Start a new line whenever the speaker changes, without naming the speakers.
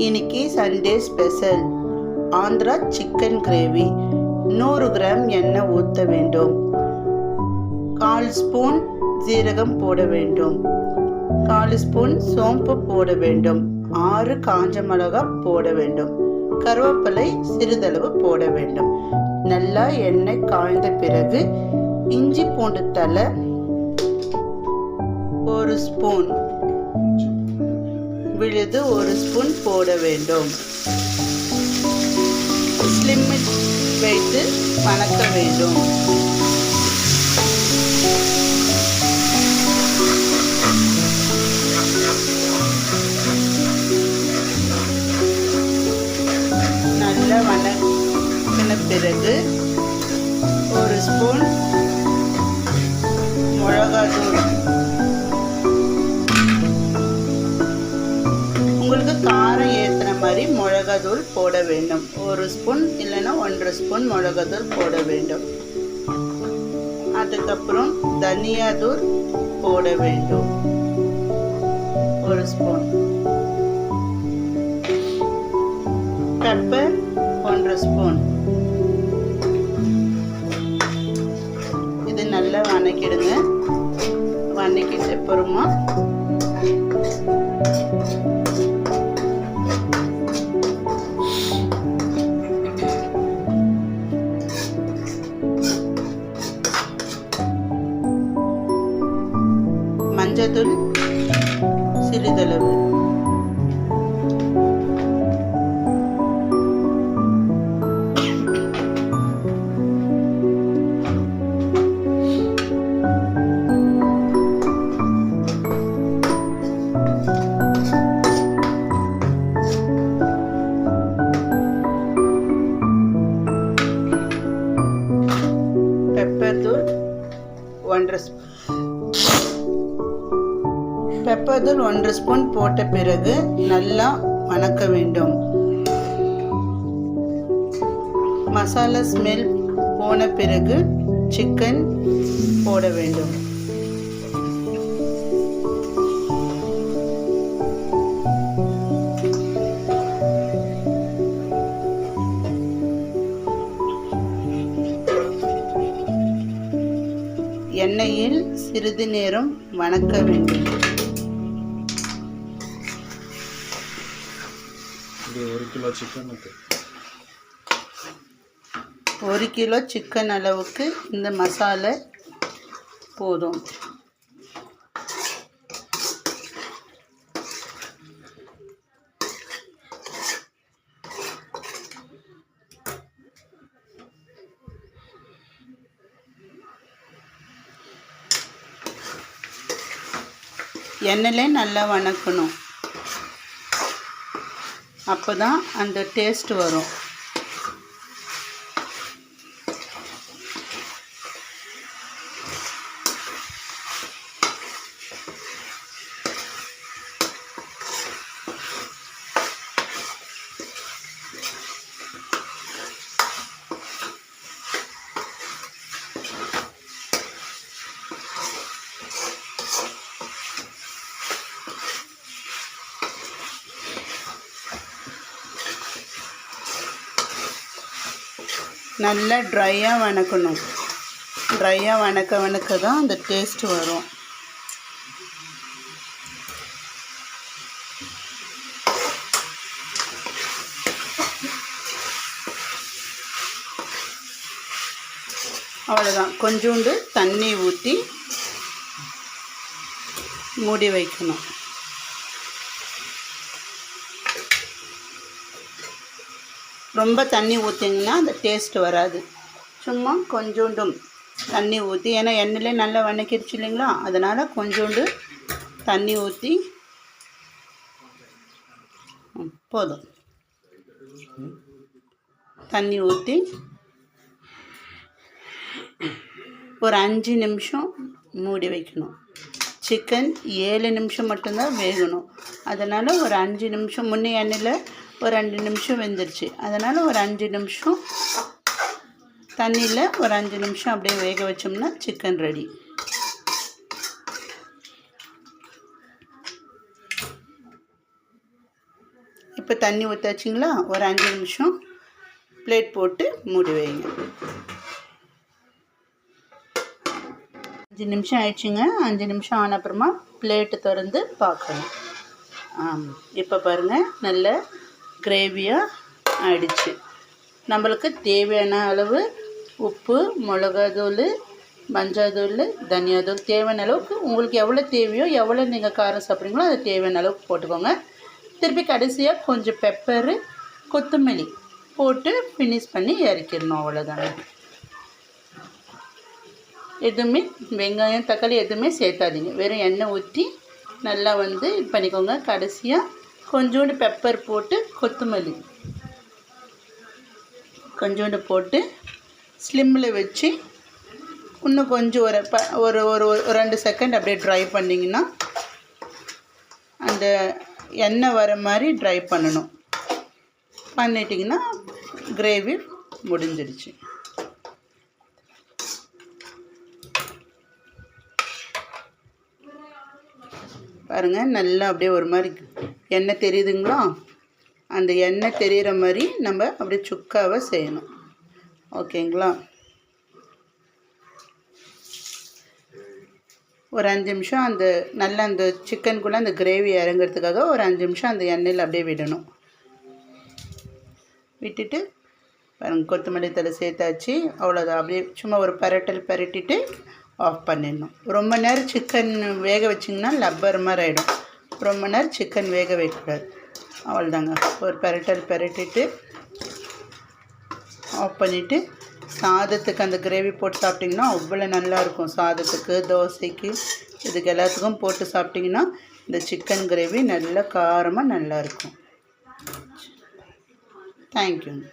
இன்னைக்கு Sunday special Andhra chicken gravy. 100 gram எண்ணெய் ஊற்ற வேண்டும். 1/4 ஸ்பூன் ஜீரகம் போட வேண்டும். 1/4 ஸ்பூன் சோம்பு போட வேண்டும். 6 காஞ்ச மிளகாய் போட வேண்டும். கருவேப்பிலை சிறிதளவு போட வேண்டும். நல்லா எண்ணெய் காய்ந்த பிறகு இஞ்சி பூண்டு தலை 1 ஸ்பூன் விழுது 1 ஸ்பூன் போட வேண்டும். ஸ்லிம்மில் வைத்து வணக்க வேண்டும். நல்லா வணக்கின பிறகு 1 ஸ்பூன் மிளகாத்தூள், உங்களுக்கு காரம் ஏற்றுற மாதிரி மிளகாத்தூள் போட வேண்டும். 1 ஸ்பூன் இல்லைன்னா 1.5 ஸ்பூன் மிளகாத்தூள் போட வேண்டும். அதுக்கப்புறம் தனியாத்தூள் போட வேண்டும் 1 ஸ்பூன். Pepper 1.5 spoon. இது நல்லா வணக்கிடுங்க. வணக்கிட்டு அப்புறமா மஞ்சள் சிறிதளவு, பெப்பர் தூள் 1.5 ஸ்பூன். பெப்பர் தூள் 1 ஸ்பூன் போட்ட பிறகு நல்லா வணக்க வேண்டும். மசாலா ஸ்மெல் போன பிறகு சிக்கன் போட வேண்டும். எண்ணெயில் சிறிது நேரம் வணக்க வேண்டும். 1 கிலோ சிக்கன் அளவுக்கு இந்த மசாலா போதும். எண்ணெயிலே நல்லா வணக்கணும். அப்போ தான் அந்த டேஸ்ட் வரும். நல்லா ட்ரையாக வணக்கணும். ட்ரையாக வணக்க தான் அந்த டேஸ்ட் வரும். அவ்வளோதான். கொஞ்சோண்டு தண்ணி ஊற்றி மூடி வைக்கணும். ரொம்ப தண்ணி ஊற்றிங்கன்னா அந்த டேஸ்ட் வராது. சும்மா கொஞ்சோண்டும் தண்ணி ஊற்றி, ஏன்னா எண்ணெயிலே நல்லா வணக்கிடுச்சு இல்லைங்களா, அதனால் கொஞ்சோண்டு தண்ணி ஊற்றி போதும். தண்ணி ஊற்றி ஒரு 5 நிமிஷம் மூடி வைக்கணும். சிக்கன் 7 நிமிஷம் மட்டும்தான் வேகணும். அதனால் ஒரு 5 நிமிஷம், முன்னே எண்ணெயில் ஒரு 2 நிமிஷம் வெந்துருச்சு. அதனால் ஒரு 5 நிமிஷம் தண்ணியில் ஒரு 5 நிமிஷம் அப்படியே வேக வச்சோம்னா சிக்கன் ரெடி. இப்போ தண்ணி ஊற்றாச்சிங்களா, ஒரு 5 நிமிஷம் பிளேட் போட்டு மூடி வைங்க. 5 நிமிஷம் ஆயிடுச்சுங்க. 5 நிமிஷம் ஆன அப்புறமா பிளேட்டு திறந்து பார்க்கணும். இப்போ பாருங்கள், நல்ல கிரேவியாக ஆயிடுச்சு. நம்மளுக்கு தேவையான அளவு உப்பு, மிளகாத்தூள், மஞ்சள், தனியாத்தூள் தேவையான அளவுக்கு உங்களுக்கு எவ்வளோ தேவையோ, எவ்வளோ நீங்கள் காரம் சாப்பிட்றீங்களோ அது தேவையான அளவுக்கு போட்டுக்கோங்க. திருப்பி கடைசியாக கொஞ்சம் பெப்பரு, கொத்தமல்லி போட்டு ஃபினிஷ் பண்ணி இறக்கிடணும். அவ்வளோதாங்க. எதுவுமே வெங்காயம், தக்காளி எதுவுமே சேர்த்தாதீங்க. வெறும் எண்ணெய் ஊற்றி நல்லா இது பண்ணிக்கோங்க. கடைசியாக கொஞ்சோண்டு பெப்பர் போட்டு கொத்தமல்லி கொஞ்சோண்டு போட்டு ஸ்லிம்மில் வச்சு இன்னும் கொஞ்சம் ஒரு ஒரு 2 செகண்ட் அப்படியே ட்ரை பண்ணிங்கன்னா, அந்த எண்ணெய் வர மாதிரி ட்ரை பண்ணணும். பண்ணிட்டிங்கன்னா கிரேவி முடிஞ்சிடுச்சு. பாருங்கள், நல்லா அப்படியே ஒரு மாதிரி எண்ணெய் தெரியுதுங்களா? அந்த எண்ணெய் தெரிகிற மாதிரி நம்ம அப்படியே சுக்காவை செய்யணும். ஓகேங்களா? ஒரு 5 நிமிஷம் அந்த சிக்கனுக்குள்ளே அந்த கிரேவி இறங்கிறதுக்காக ஒரு 5 நிமிஷம் அந்த எண்ணெயில் அப்படியே விடணும். விட்டுட்டு பாருங்கள், கொத்தமல்லி தழை சேர்த்தாச்சு. அவ்வளோதான். அப்படியே சும்மா ஒரு பரட்டிட்டு ஆஃப் பண்ணிடணும். ரொம்ப நேரம் சிக்கன் வேக வச்சிங்கன்னா லப்பர் மாதிரி ஆகிடும். ரொம்ப நேரம் சிக்கன் வேக வைக்கக்கூடாது. அவ்வளோதாங்க. ஒரு பரட்டிட்டு ஆஃப் பண்ணிவிட்டு சாதத்துக்கு அந்த கிரேவி போட்டு சாப்பிட்டிங்கன்னா அவ்வளோ நல்லாயிருக்கும். சாதத்துக்கு, தோசைக்கு, இதுக்கு எல்லாத்துக்கும் போட்டு சாப்பிட்டிங்கன்னா இந்த சிக்கன் கிரேவி நல்லா காரமாக நல்லாயிருக்கும். தேங்க்யூங்க.